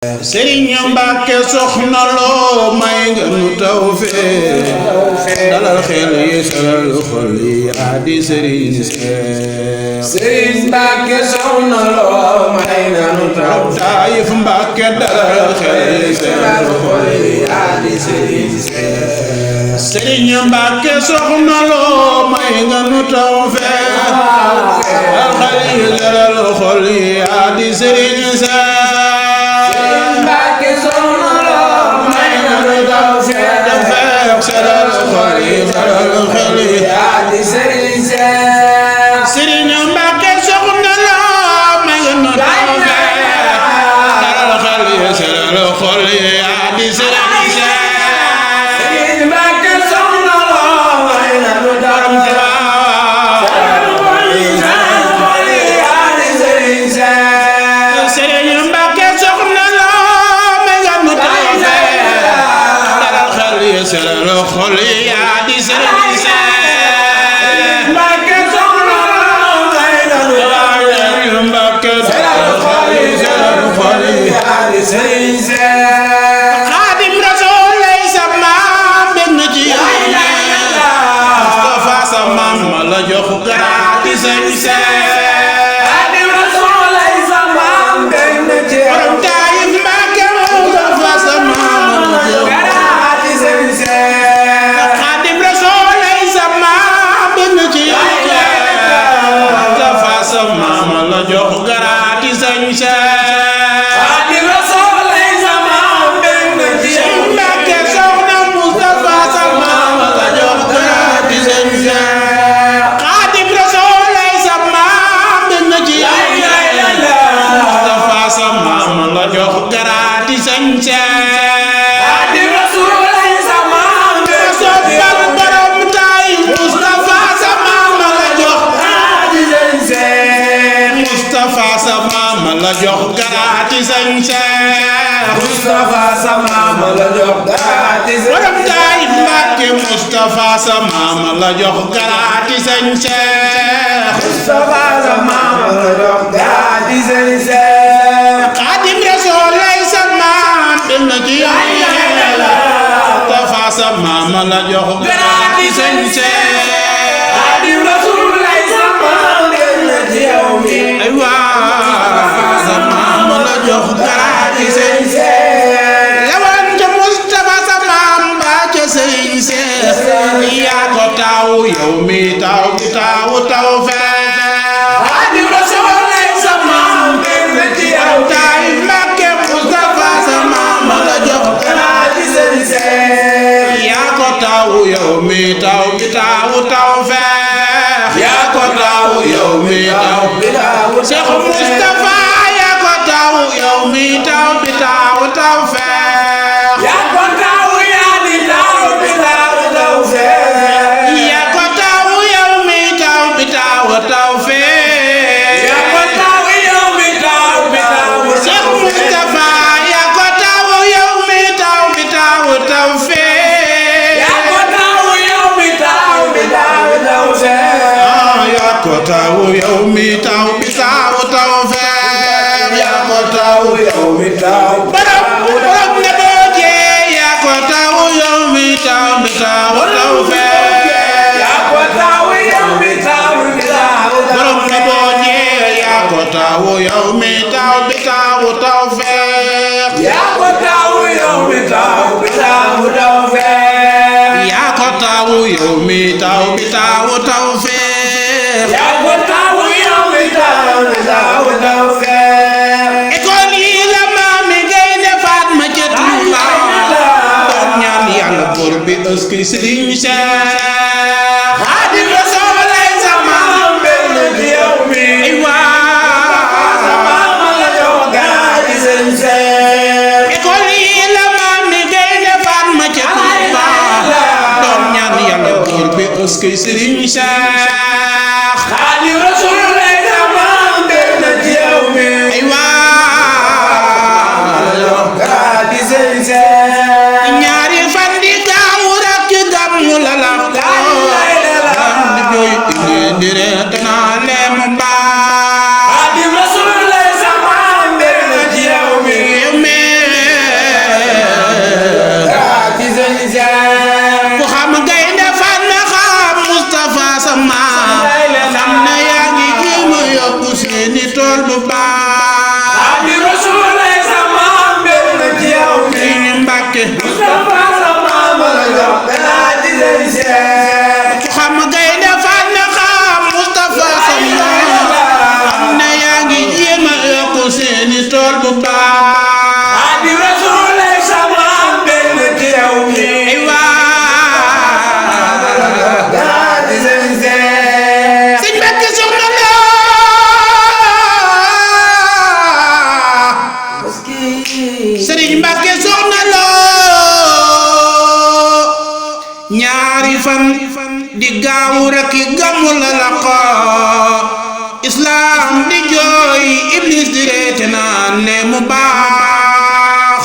Serigne Mbacke soxna Lo may nga nu tawfeex dalal xel yi salal xol yi yaa di Serigne Seex. Serigne Mbacke soxna Lo may nga nu tawfeex Taïf Mbacke dalal xel yi salal xol yi yaa di Serigne Seex. Serigne Mbacke soxna Lo may nga nu tawfeex dalal xel yi salal xol yi yaa di Serigne Seex. Serigne Mbacke soxna Lo may nga nu tawfeex dalal xel yi salal xol yi yaa di Serigne Seex. Serigne Mbacke soxna Lo may nga nu tawfeex dalal xol yi yaa di Serigne Seex. Serigne Mbacke soxna Lo may nga nu tawfeex dalal xel yi salal xol yi yaa di Serigne Seex. Xaadim Rasuul lay sa maam bég na ci yow Mustafa sa maam ma la jox garaati Sëñ Seex. Xaadim Rasuul lay sa maam bég na ci yow borom Taïf Mbacke Mustafa sa maam ma la jox garaati Sëñ Seex. Xaadim Rasuul lay sa maam bég na ci yow Mustafa sa maam ma la jox garaati Sëñ Seex. Xaadim Rasuul lay sa maam bég na ci yow borom Taïf Mustafa sa maam la jox garaati Sëñ Seex. Mustafa sa maam la jox garaati Sëñ Seex. Mustafa sa maam la jox garaati Sëñ Seex. borom Taïf Mbacke Mustafa sa maam la jox garaati Sëñ Seex. Mustafa sa maam la jox garaati Sëñ Seex. Xaadim Rasuul lay sa maam bég na ci yow Mustafa sa maam la jox garaati Sëñ Seex. Xaadim Rasuul lay sa maam bég na ci yow ay waa sa maam la jox garaati Sëñ Seex. lawan ca Mustafa sa maam ba ca Sëñ Seex. yaa ko taawu yow mi taaw bi taawu tawfeex. Xaadim Rasuul lay sa maam bég na ci yow Taïf Mbacke Mustafa sa maam la jox garaati Sëñ Seex. yaa ko taawu yow mi taaw bi taawu tawfeex. yaa ko taawu yow mi taaw bi taawu Cheikh Mustafa yaa ko taawu yow mi taaw bi taawu tawfeex. yaa ko taawu yaa di taaw bi taawu tawfeex. yaa ko taawu yow mi taaw bi taawu tawfeex. yaa ko taawu yow mi taaw bi taawu Cheikh Mustafa yaa ko taawu yow mi taaw bi taawu tawfeex. yaa ko taawu yow mi taaw bi taawu tawfeex. yaa ko taawu yow mi taaw bi taawu tawfeex. yaa ko taawu yow mi taaw borom ne boo jee yaa ko taawu yow mi taaw bi taawu tawfeex. yaa ko taawu yow mi taaw bi taawu borom ne boo jee yaa ko taawu yow mi taaw bi taawu tawfeex. yaa ko taawu yow mi taaw bi taawu tawfeex. yaa ko taawu yow mi taaw bi taawu tawfeex. yaa ko taawu yow mi taaw bi taawu tawfeex. école yi la Maami Gaynde Fatma ca Tuuba doon ñaan yàlla buur bi ëskey Serigne Seex. Xaadim Rasuul lay sa maam bég na ci yow mi ay waa sa maam la jox garaati Sëñ Seex. école yi la Maami Gaynde Fatma ca Tuuba doon ñaan yàlla buur bi ëskey Serigne Seex. Xaadim Rasuul lay sa maam bég na ci yow mi ay waa la jox garaati Sëñ Seex. ñaari fan di gaawu rakk gàmmu la la di jooy di ree danaa leem mbaa. Xaadim Rasuul lay sa maam bég na ci yow mi yow mee Sëriñ Mbàkke Soxna Lo ñaari fan di gaawu rekk gàmmu la laqoo islaam di jooy iblis di reete naan ne mu baax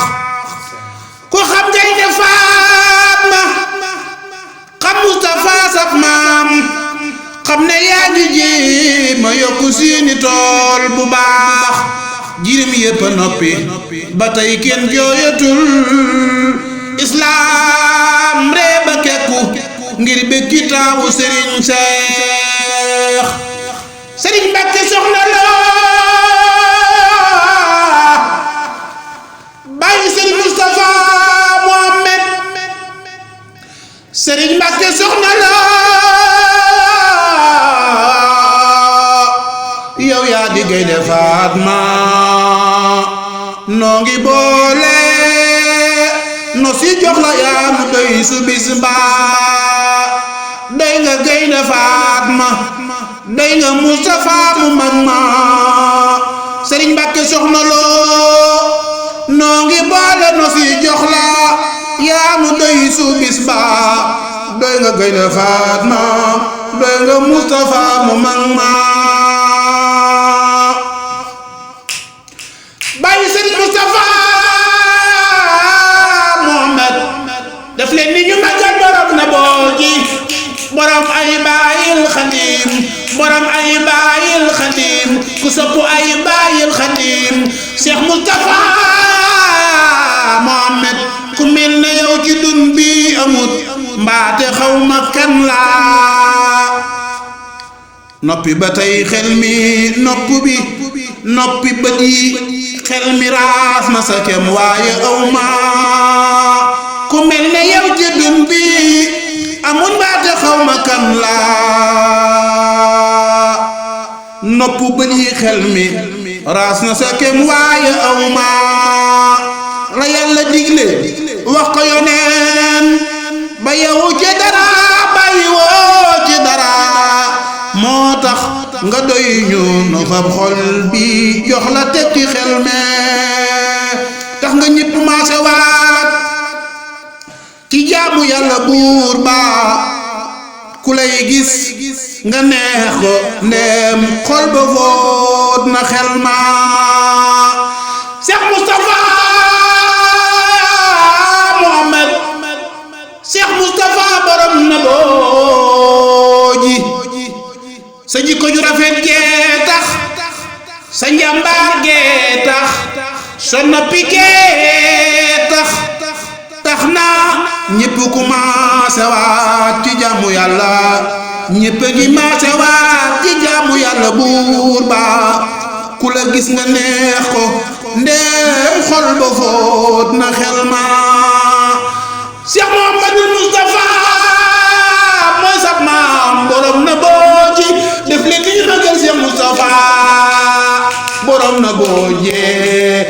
ku xam Gaynde Fatma xam Mustafa saf maam xam ne yaa ngi jéema yokku seeni tool bu baax jirim yépp a noppi ba tey kenn jooyatul islaam ree ba kekku ngir bekki taawu Sëriñ Seex Sëriñ Mbàkke Soxna Lo bàyyi Sëriñ Mustafa Muhammad Sëriñ Mbàkke Soxna Lo yow yaa di Gaynde Fatma noo ngi boole no si jox la yaa nu doy su bis mbaa doy nga Gaynde Fatma doy nga Mustafa mu mag ma Sëriñ Mbàkke Soxna Lo noo ngi boole no si jox la yaa nu doy su bis mbaa doy nga Gaynde Fatma doy nga Mustafa mu mag ma bàyyi Sëriñ Mustafa Muhammad daf leen ni ñu magal borom na booji borom ay baayil Xadim borom ay baayil Xadim ku sopp ay baayil Xadim Cheikh Mustafa Muhammad ku mel ne yow ci dun bi amut mbaate xaw ma kan laa noppi ba tey xel mi nopp bi noppi bët yi xel mi raas ma sa kem waaye aw ma ku mel ne yow ci dun bi amul mbaate xaw ma kan laa nopp bët yi xel mi raas na sa kem waaye aw ma la Yàlla digle wax ko yoneen ba yow ci dara bàyyi woo ci dara moo tax nga doy ñu no fab xol bi jox la teg ci xel me tax nga ñëpp maase waat ci jaamu Yàlla buur ba ku lay gis nga neex ko ndem xol ba foot na xel ma Cheikh Mustafa Muhammad Cheikh Mustafa borom na booji sa jikko ju rafet gee tax sa njàmbaar gee tax sa noppi gee tax na ñépp ku maase waat ci jaamu Yàlla ñépp gi maase waat ci jaamu Yàlla buur ba ku la gis nga neex ko ndéem xol ba foot na xel ma Cheikh Muhammadul Mustafa mooy sab maam borom na booji def leen li ñu bëggal Cheikh Mustafa borom na boojee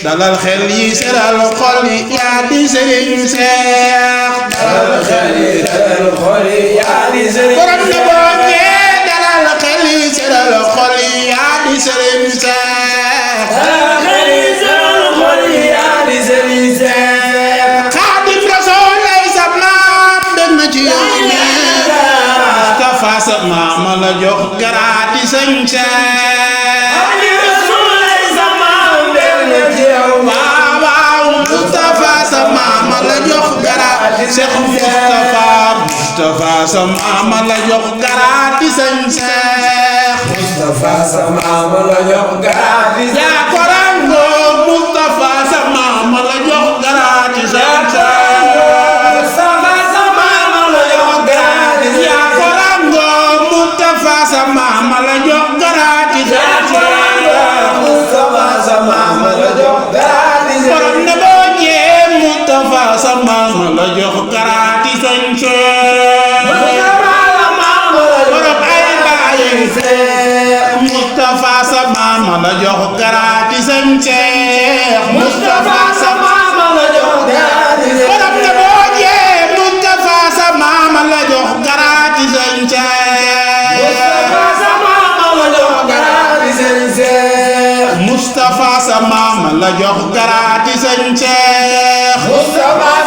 dalal xel yi seral xol yi yaa di Sëriñ Seex dalal xel yi seral xol yi yaa di Sëriñ borom na boojee dalal xel yi seral xol yi yaa di Sëriñ Seex dalal xel yi seral xol yi yaa di Sëriñ Seex Xaadim Rasuul lay sa maam dégg na ci yow Mustafa sa maam la jox garaati Sëriñ Seex Xaadim Rasuul lay sa maam dégg na ci yow waaw Mustafa sa maam la jox garaati Cheikh Mustafa sa maam la jox garaati Sëriñ Seex Mustafa sa maam la jox garaati yaa ko rango Mustafa sa maam la jox garaati Sëriñ Seex Mustafa sa maam la jox garaati yaa ko rango Mustafa sa maam la jox garaati Sëriñ Seex Mustafa sa maam la jox garaati borom na boojee Mustafa sa maam la jox garaati Sëriñ Seex borom ay baay Mustafa sa maam la jox garaati Sëriñ Seex Mustafa sa maam la jox garaati borom na boojee Mustafa sa maam la jox garaati Sëriñ Seex Mustafa sa maam la la jox garaati sëñ Seex Mustafa